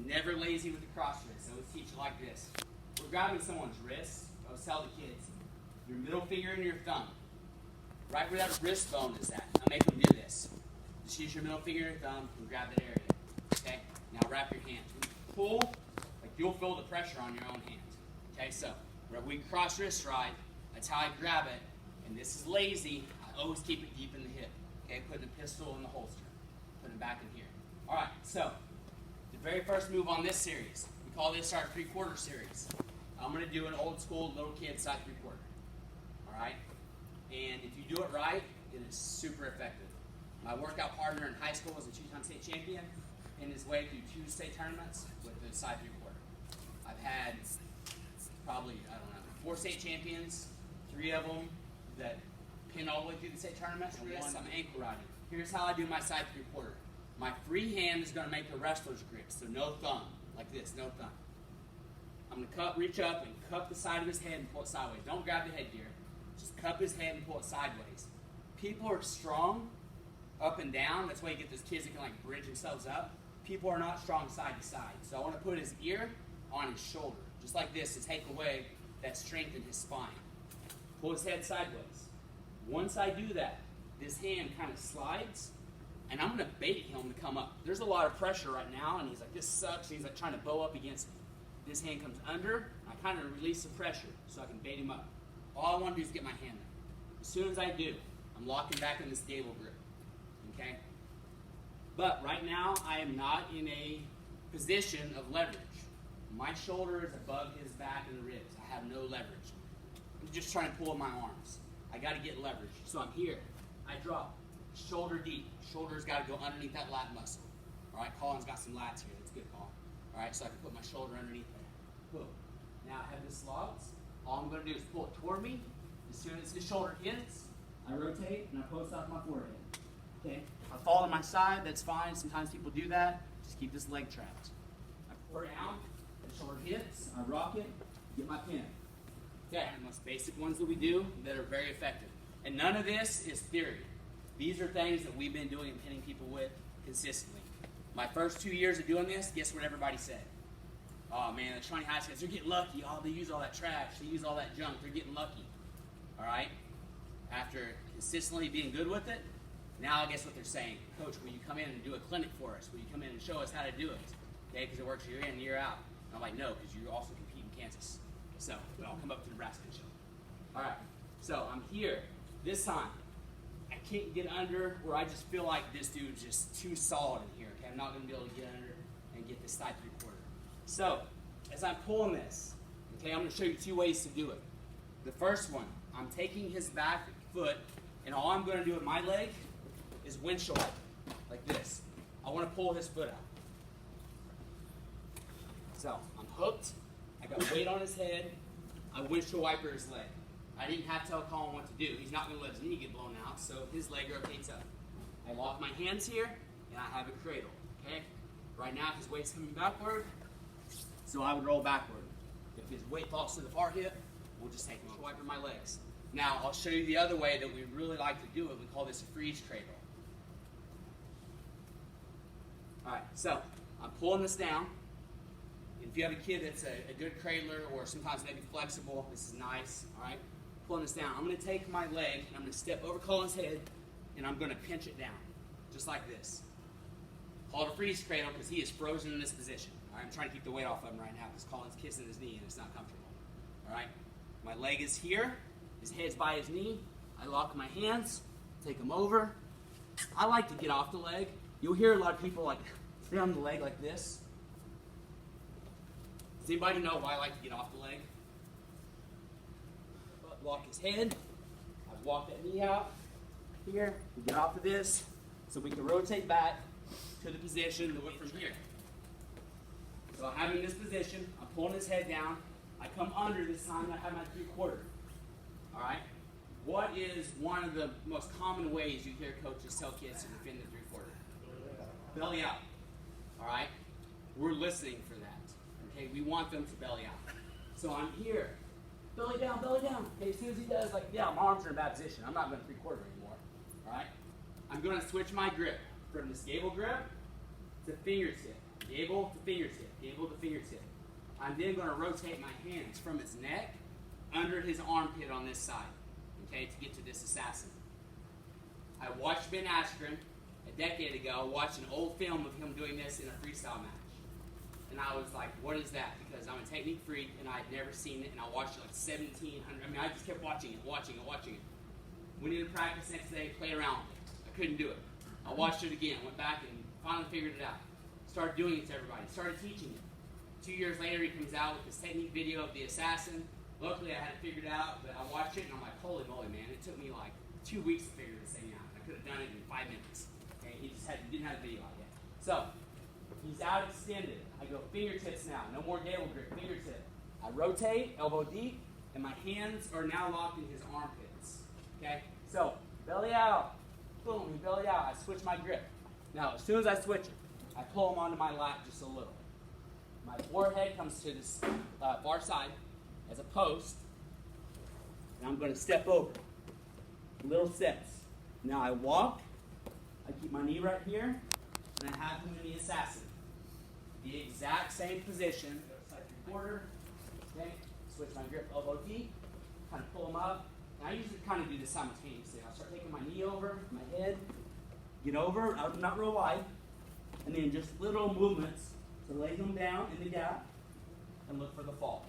Never lazy with the cross wrist. I always teach you like this. We're grabbing someone's wrist. I always tell the kids, your middle finger and your thumb, right where that wrist bone is at. I'll make them do this. Just use your middle finger and your thumb and grab that area. Okay? Now wrap your hand. Pull, like you'll feel the pressure on your own hand. Okay, so where we cross wrist ride, that's how I grab it. And this is lazy. I always keep it deep in the hip. Okay, putting the pistol in the holster. Putting it back in here. All right, so the very first move on this series, we call this our 3/4 series. I'm going to do an old school little kid side 3/4. All right? And if you do it right, it is super effective. My workout partner in high school was a 2-time state champion in his way through 2 state tournaments with the side 3/4. I've had probably, 4 state champions, 3 of them that pin all the way through the state tournaments, and 1 I'm ankle riding. Here's how I do my side 3/4. My free hand is going to make the wrestler's grip, so no thumb, like this, no thumb. I'm going to reach up and cup the side of his head and pull it sideways. Don't grab the headgear. Just cup his head and pull it sideways. People are strong up and down. That's why you get those kids that can like bridge themselves up. People are not strong side to side. So I want to put his ear on his shoulder, just like this, to take away that strength in his spine. Pull his head sideways. Once I do that, this hand kind of slides, and I'm going to bait him to come up. There's a lot of pressure right now, and he's like, this sucks. And he's like trying to bow up against me. This hand comes under. I kind of release the pressure so I can bait him up. All I want to do is get my hand up. As soon as I do, I'm locking back in this gable grip. Okay? But right now, I am not in a position of leverage. My shoulder is above his back and the ribs. I have no leverage. I'm just trying to pull with my arms. I got to get leverage. So I'm here. I drop. Shoulder deep. Shoulder's got to go underneath that lat muscle. All right, Colin's got some lats here. That's good, Colin. All right, so I can put my shoulder underneath there. Boom. Now I have this slots. All I'm going to do is pull it toward me. As soon as his shoulder hits, I rotate and I post off my forehead. Okay? If I fall on my side, that's fine. Sometimes people do that. Just keep this leg trapped. I pour down, the shoulder hits, I rock it, get my pin. Okay, the most basic ones that we do that are very effective. And none of this is theory. These are things that we've been doing and pinning people with consistently. My first 2 years of doing this, guess what everybody said? Oh man, the Shawnee High guys, they're getting lucky. Oh, they use all that trash. They use all that junk. They're getting lucky. All right? After consistently being good with it, now guess what they're saying? Coach, will you come in and do a clinic for us? Will you come in and show us how to do it? Okay, because it works year in, year out. And I'm like, no, because you also compete in Kansas. So, but I'll come up to Nebraska and show. All right, so I'm here. This time, I can't get under where I just feel like this dude's just too solid in here. Okay, I'm not going to be able to get under and get this side 3/4. So, as I'm pulling this, okay, I'm going to show you 2 ways to do it. The first one, I'm taking his back foot, and all I'm going to do with my leg is windshield wiper, like this. I want to pull his foot out. So, I'm hooked. I got weight on his head. I windshield wiper his leg. I didn't have to tell Colin what to do. He's not going to let his knee get blown out, so his leg rotates up. I lock my hands here, and I have a cradle, okay? Right now, his weight's coming backward, so I would roll backward. If his weight falls to the far hip, we'll just take him and wiper my legs. Now, I'll show you the other way that we really like to do it. We call this a freeze cradle. All right, so I'm pulling this down. If you have a kid that's a good cradler or sometimes maybe flexible, this is nice, all right? Pulling this down. I'm going to take my leg and I'm going to step over Colin's head and I'm going to pinch it down, just like this. Call it a freeze cradle because he is frozen in this position. All right, I'm trying to keep the weight off of him right now because Colin's kissing his knee and it's not comfortable. All right, my leg is here. His head's by his knee. I lock my hands, take him over. I like to get off the leg. You'll hear a lot of people like stay on the leg like this. Does anybody know why I like to get off the leg? Walk his head. I walk that knee out. Here, we get off of this so we can rotate back to the position that went from here. So I have him in this position. I'm pulling his head down. I come under this time and I have my 3/4. All right? What is one of the most common ways you hear coaches tell kids to defend the 3/4? Belly out. All right? We're listening for that. Okay? We want them to belly out. So I'm here. Belly down, belly down. Okay, as soon as he does, like, yeah, my arms are in a bad position. I'm not going to 3/4 anymore. All right? I'm going to switch my grip from this gable grip to fingertip. Gable to fingertip, gable to fingertip. I'm then going to rotate my hands from his neck under his armpit on this side, okay, to get to this assassin. I watched Ben Askren a decade ago, watched an old film of him doing this in a freestyle match. And I was like, what is that? Because I'm a technique freak and I'd never seen it, and I watched it like 1,700. I mean, I just kept watching it. Went into practice next day, played around with it. I couldn't do it. I watched it again, went back and finally figured it out. Started doing it to everybody, started teaching it. 2 years later, he comes out with this technique video of the assassin. Luckily, I had it figured out, but I watched it and I'm like, holy moly, man. It took me like 2 weeks to figure this thing out. I could have done it in 5 minutes. Okay? He didn't have the video out yet. So, he's out extended. I go fingertips now. No more gable grip, fingertip. I rotate, elbow deep, and my hands are now locked in his armpits. Okay? So, belly out. Boom, belly out. I switch my grip. Now, as soon as I switch it, I pull him onto my lap just a little. My forehead comes to this far side as a post, and I'm going to step over. Little steps. Now I walk, I keep my knee right here, and I have him in the assassin. The exact same position, side 3/4, okay? Switch my grip, elbow deep, kind of pull him up. And I usually kind of do this simultaneously. I'll start taking my knee over, my head, get over, not real wide, and then just little movements to lay them down in the gap and look for the fall.